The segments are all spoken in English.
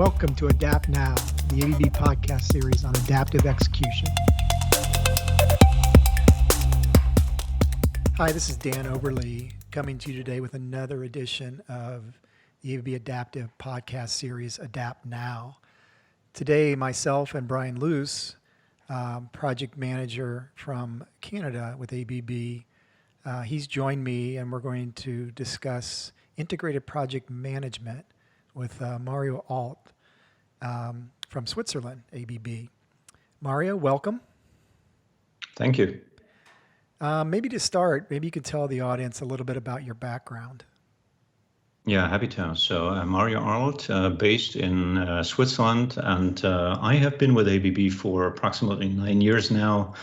Welcome to AdaptNow, the ABB podcast series on adaptive execution. Hi, this is Dan Oberle coming to you today with another edition of the ABB Adaptive podcast series, AdaptNow. Today, myself and Brian Loos, project manager from Canada with ABB, he's joined me and we're going to discuss integrated project management with Mario Arlt from Switzerland, ABB. Mario, welcome. Thank you. Maybe to start, maybe you could tell the audience a little bit about your background. Yeah, happy to. So I'm Mario Arlt, based in Switzerland, and I have been with ABB for approximately 9 years now,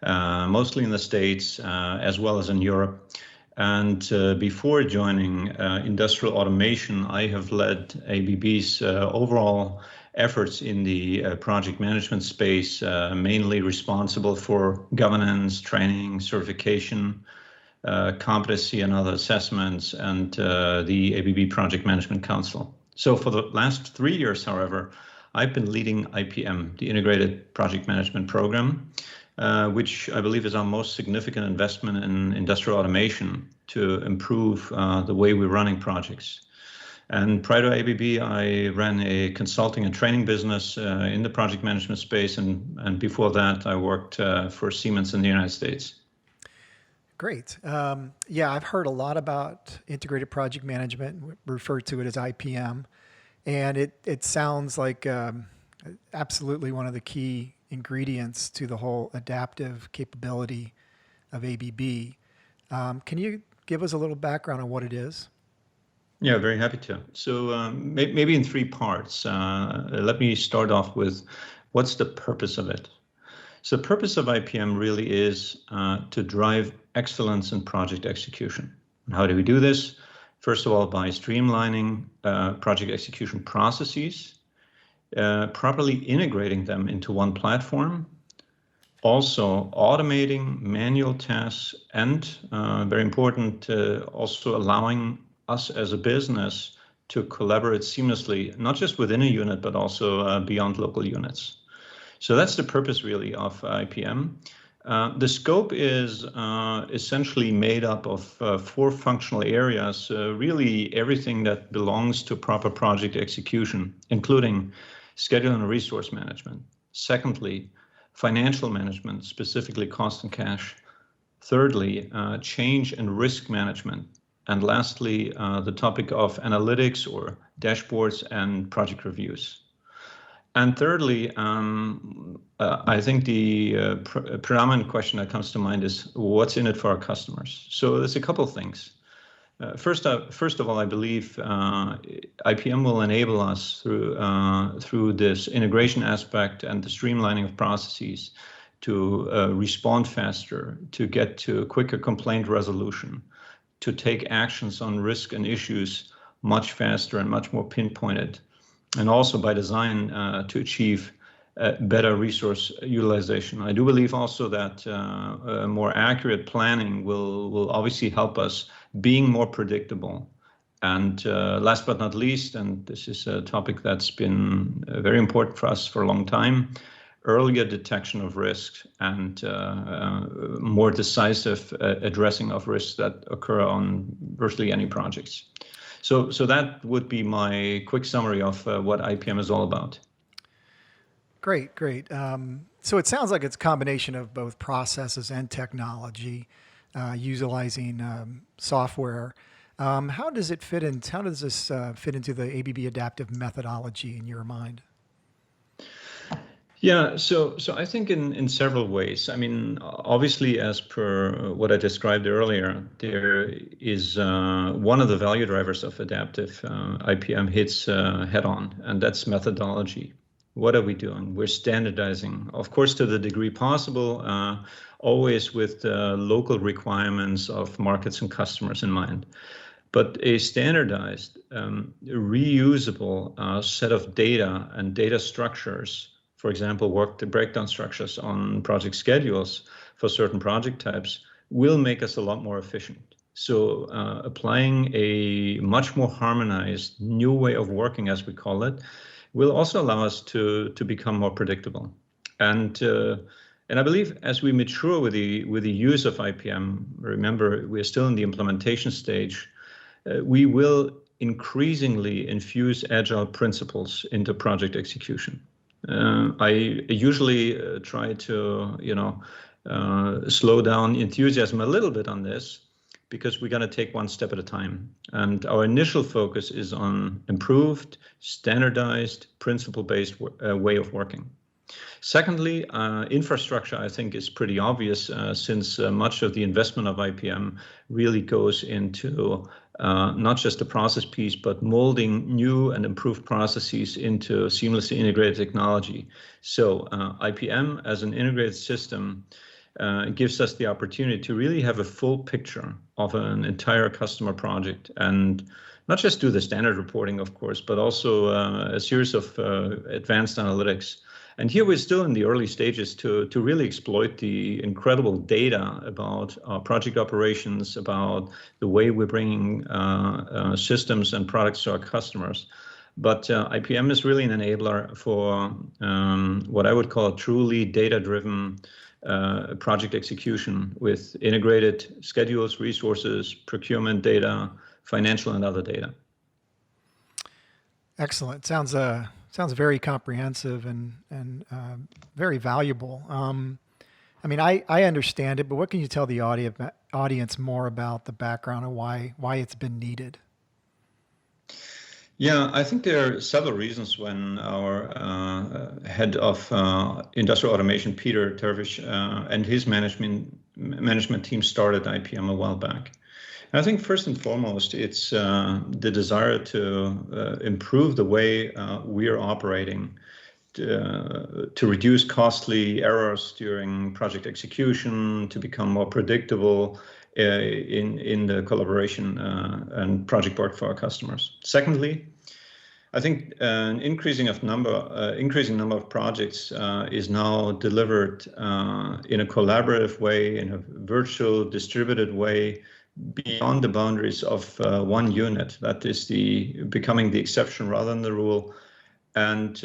mostly in the States as well as in Europe. And before joining industrial automation, I have led ABB's overall efforts in the project management space, mainly responsible for governance, training, certification, competency and other assessments, and the ABB Project Management Council. So for the last 3 years, however, I've been leading IPM, the Integrated Project Management Program, which I believe is our most significant investment in industrial automation to improve the way we're running projects. And prior to ABB, I ran a consulting and training business in the project management space, and before that, I worked for Siemens in the United States. Great. Yeah, I've heard a lot about integrated project management, refer to it as IPM, and it sounds like absolutely one of the key ingredients to the whole adaptive capability of ABB. Can you give us a little background on what it is? Yeah, very happy to. So maybe in 3 parts. Let me start off with what's the purpose of it. So the purpose of IPM really is to drive excellence in project execution. And how do we do this? First of all, by streamlining project execution processes, properly integrating them into one platform, also automating manual tasks, and very important, also allowing us as a business to collaborate seamlessly, not just within a unit, but also beyond local units. So that's the purpose really of IPM. The scope is essentially made up of 4 functional areas, really everything that belongs to proper project execution, including schedule and resource management. Secondly, financial management, specifically cost and cash. Thirdly, change and risk management. And lastly, the topic of analytics or dashboards and project reviews. And thirdly, I think the predominant question that comes to mind is what's in it for our customers? So there's a couple of things. First of all, I believe IPM will enable us through this integration aspect and the streamlining of processes to respond faster, to get to quicker complaint resolution, to take actions on risk and issues much faster and much more pinpointed, and also by design to achieve better resource utilization. I do believe also that more accurate planning will obviously help us being more predictable. And last but not least, and this is a topic that's been very important for us for a long time, earlier detection of risks and more decisive addressing of risks that occur on virtually any projects. So that would be my quick summary of what IPM is all about. Great. So it sounds like it's a combination of both processes and technology, utilizing software. How does it fit in? How does this fit into the ABB adaptive methodology in your mind? Yeah, so I think in several ways. I mean, obviously, as per what I described earlier, there is one of the value drivers of adaptive IPM hits head on, and that's methodology. What are we doing? We're standardizing, of course, to the degree possible, always with the local requirements of markets and customers in mind. But a standardized, reusable set of data and data structures, for example, work breakdown structures on project schedules for certain project types, will make us a lot more efficient. So applying a much more harmonized new way of working, as we call it, will also allow us to become more predictable. And I believe as we mature with the use of IPM, remember we're still in the implementation stage, we will increasingly infuse agile principles into project execution. I usually try to, slow down enthusiasm a little bit on this, because we're going to take one step at a time. And our initial focus is on improved, standardized, principle-based way of working. Secondly, infrastructure, I think, is pretty obvious, since much of the investment of IPM really goes into not just the process piece, but molding new and improved processes into seamlessly integrated technology. So IPM as an integrated system gives us the opportunity to really have a full picture of an entire customer project, and not just do the standard reporting, of course, but also a series of advanced analytics. And here we're still in the early stages to really exploit the incredible data about our project operations, about the way we're bringing systems and products to our customers. But IPM is really an enabler for what I would call a truly data-driven project execution, with integrated schedules, resources, procurement data, financial and other data. Excellent. Sounds very comprehensive and very valuable. I mean, I understand it, but what can you tell the audience more about the background and why it's been needed? Yeah, I think there are several reasons when our head of industrial automation, Peter Tervish, and his management team started IPM a while back. And I think first and foremost, it's the desire to improve the way we are operating, to reduce costly errors during project execution, to become more predictable in the collaboration and project work for our customers. Secondly, I think an increasing number of projects is now delivered in a collaborative way, in a virtual distributed way, beyond the boundaries of one unit. That is becoming the exception rather than the rule. And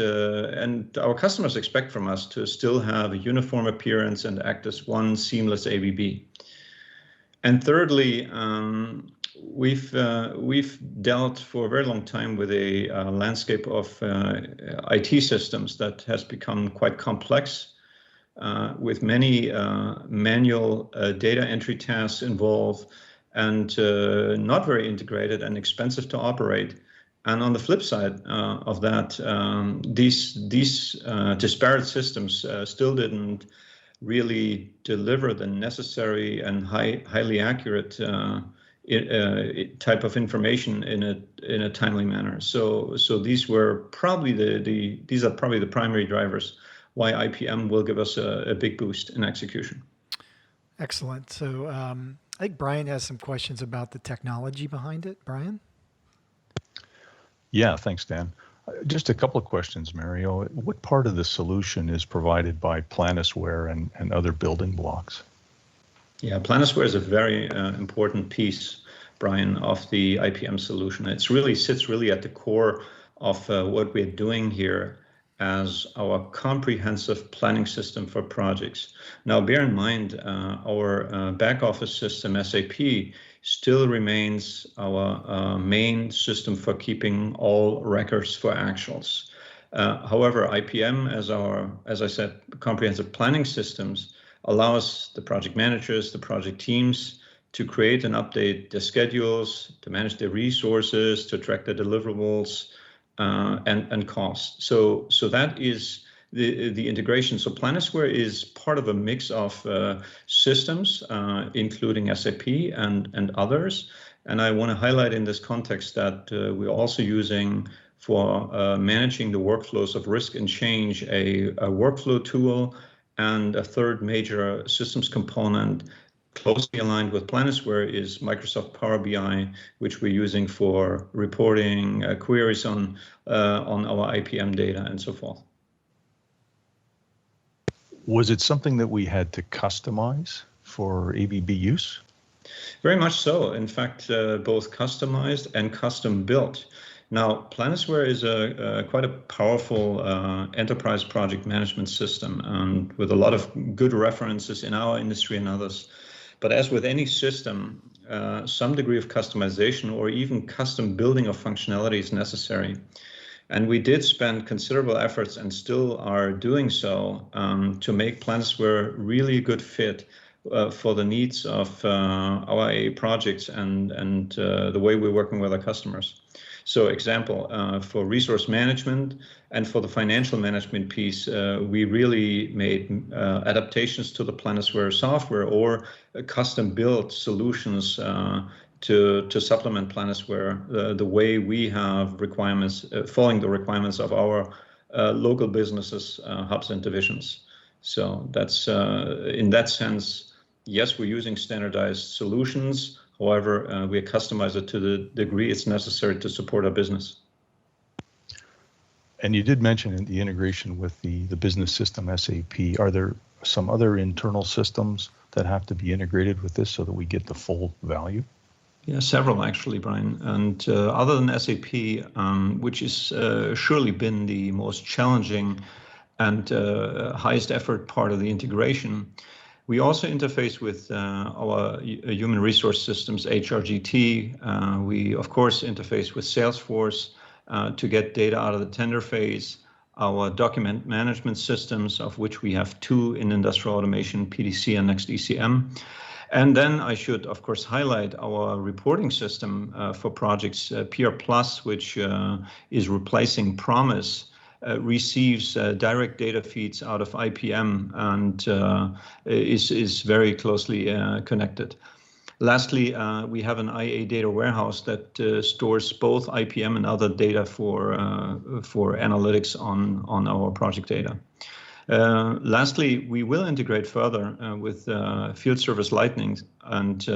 our customers expect from us to still have a uniform appearance and act as one seamless ABB. And thirdly, we've dealt for a very long time with a landscape of IT systems that has become quite complex, with many manual data entry tasks involved, and not very integrated and expensive to operate. And on the flip side of that, these disparate systems still didn't really deliver the necessary and highly accurate type of information in a timely manner. So these were probably these are probably the primary drivers why IPM will give us a big boost in execution. Excellent. So I think Brian has some questions about the technology behind it. Brian? Yeah, thanks, Dan. Just a couple of questions, Mario. What part of the solution is provided by Planisware and other building blocks? Yeah, Planisware is a very important piece, Brian, of the IPM solution. It really sits at the core of what we're doing here as our comprehensive planning system for projects. Now, bear in mind, our back office system, SAP, still remains our main system for keeping all records for actuals. However, IPM, as I said, comprehensive planning systems, allows the project managers, the project teams, to create and update the schedules, to manage their resources, to track the deliverables, and costs. So that is the integration. So Planisware is part of a mix of systems, including SAP and others. And I want to highlight in this context that we're also using for managing the workflows of risk and change a workflow tool, and a third major systems component closely aligned with Planisware is Microsoft Power BI, which we're using for reporting queries on our IPM data and so forth. Was it something that we had to customize for ABB use? Very much so. In fact, both customized and custom built. Now, Planisware is quite a powerful enterprise project management system, and with a lot of good references in our industry and others. But as with any system, some degree of customization or even custom building of functionality is necessary. And we did spend considerable efforts and still are doing so to make Planisware really a good fit for the needs of our AA projects and the way we're working with our customers. So example, for resource management and for the financial management piece, we really made adaptations to the Planisware software or custom built solutions to supplement Planisware the way we have requirements, following the requirements of our local businesses, hubs and divisions. So that's in that sense, yes, we're using standardized solutions. However, we customize it to the degree it's necessary to support our business. And you did mention the integration with the business system SAP. Are there some other internal systems that have to be integrated with this so that we get the full value? Yeah, several actually, Brian. And other than SAP, which is surely been the most challenging and highest effort part of the integration, we also interface with our human resource systems, HRGT. We, of course, interface with Salesforce to get data out of the tender phase, our document management systems, of which we have two in industrial automation, PDC and NextECM. And then I should, of course, highlight our reporting system for projects, PR Plus, which is replacing Promise, receives direct data feeds out of IPM and is very closely connected. Lastly, we have an IA data warehouse that stores both IPM and other data for analytics on our project data. Lastly, we will integrate further with Field Service Lightning, and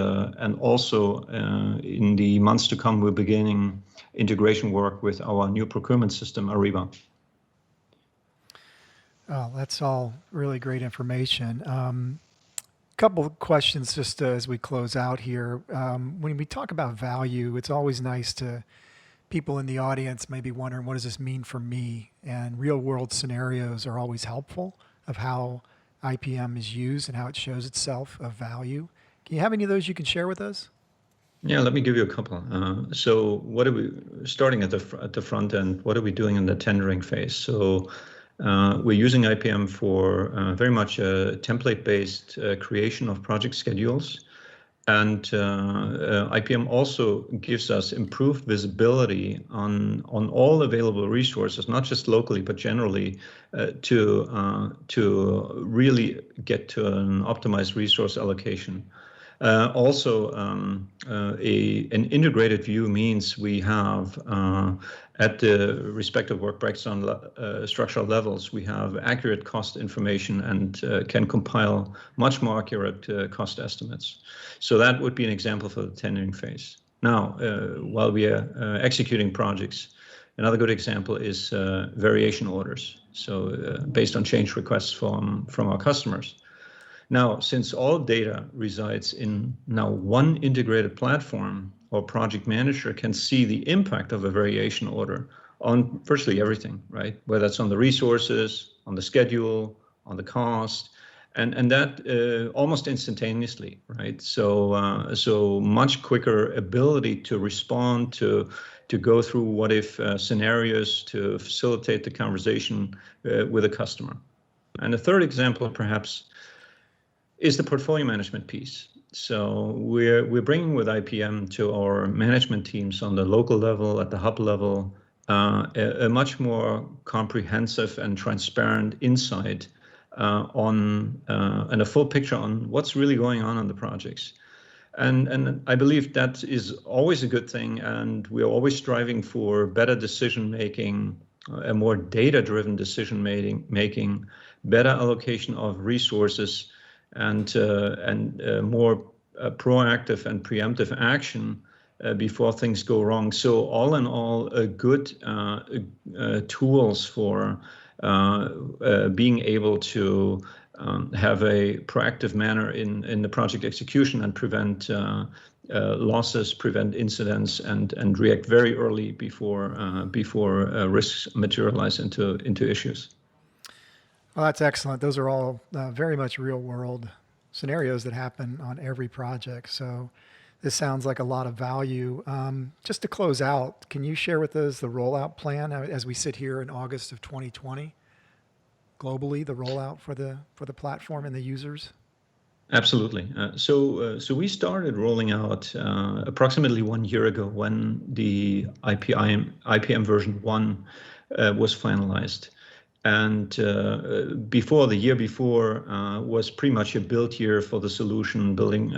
also in the months to come, we're beginning integration work with our new procurement system, Ariba. Oh, that's all really great information. Couple of questions just as we close out here. When we talk about value, it's always nice to people in the audience maybe wondering, what does this mean for me? And real world scenarios are always helpful of how IPM is used and how it shows itself of value. Can you have any of those you can share with us? Yeah, let me give you a couple. So what are we, starting at the front end, what are we doing in the tendering phase? So we're using IPM for very much a template-based creation of project schedules. And IPM also gives us improved visibility on all available resources, not just locally, but generally, to really get to an optimized resource allocation. Also, an integrated view means we have at the respective work breakdown structural levels, we have accurate cost information and can compile much more accurate cost estimates. So that would be an example for the tendering phase. Now, while we are executing projects, another good example is variation orders. So based on change requests from our customers. Now, since all data resides in now one integrated platform, our project manager can see the impact of a variation order on virtually everything, right? Whether it's on the resources, on the schedule, on the cost, and that almost instantaneously, right? So much quicker ability to respond, to go through what if scenarios to facilitate the conversation with a customer. And a third example, perhaps, is the portfolio management piece. So we're bringing with IPM to our management teams on the local level, at the hub level, a much more comprehensive and transparent insight on and a full picture on what's really going on the projects. And I believe that is always a good thing, and we're always striving for better decision making, a more data-driven decision making, better allocation of resources, and more proactive and preemptive action before things go wrong. So all in all, good tools for being able to have a proactive manner in the project execution and prevent losses, prevent incidents, and react very early before risks materialize into issues. Well, that's excellent. Those are all very much real world scenarios that happen on every project. So this sounds like a lot of value. Just to close out, can you share with us the rollout plan as we sit here in August of 2020? Globally, the rollout for the platform and the users? Absolutely. So we started rolling out approximately 1 year ago when the IPM version 1 was finalized. And the year before was pretty much a build year for the solution, building,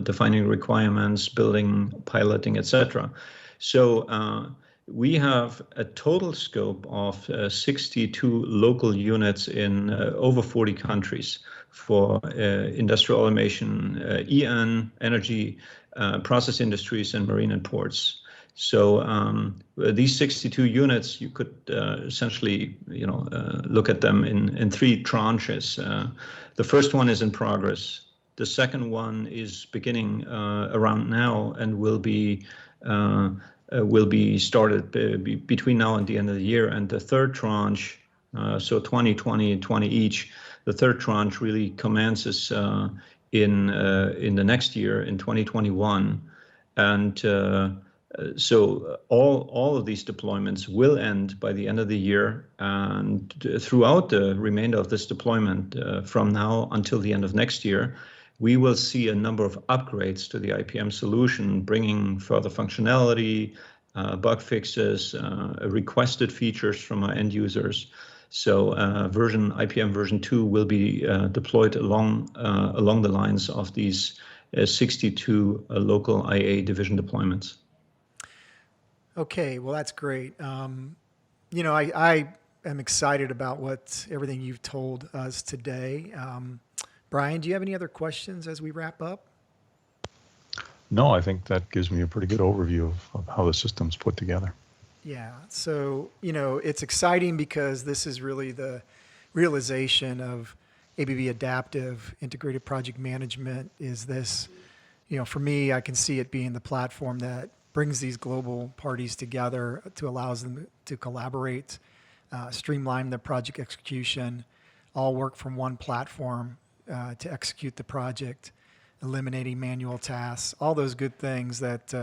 defining requirements, building, piloting, etc. So we have a total scope of 62 local units in over 40 countries for industrial automation, EN, energy, process industries, and marine and ports. So these 62 units, you could essentially, look at them in 3 tranches. The first one is in progress. The second one is beginning around now and will be started between now and the end of the year. And the third tranche, so 20, 20, 20 each. The third tranche really commences in the next year, in 2021, and so all of these deployments will end by the end of the year, and throughout the remainder of this deployment, from now until the end of next year, we will see a number of upgrades to the IPM solution, bringing further functionality, bug fixes, requested features from our end users. So IPM version 2 will be deployed along the lines of these 62 local IA division deployments. Okay, well, that's great. I am excited about everything you've told us today. Brian, do you have any other questions as we wrap up? No, I think that gives me a pretty good overview of how the system's put together. Yeah, so, it's exciting because this is really the realization of ABB Adaptive Integrated Project Management is this, for me, I can see it being the platform that brings these global parties together to allows them to collaborate, streamline the project execution, all work from one platform to execute the project, eliminating manual tasks, all those good things that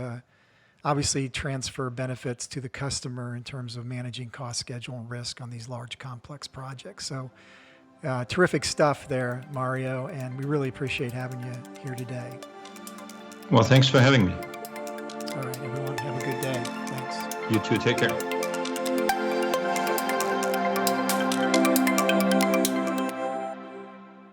obviously transfer benefits to the customer in terms of managing cost, schedule, and risk on these large, complex projects. So terrific stuff there, Mario, and we really appreciate having you here today. Well, thanks for having me. All right, everyone, have a good day. Thanks. You too. Take care.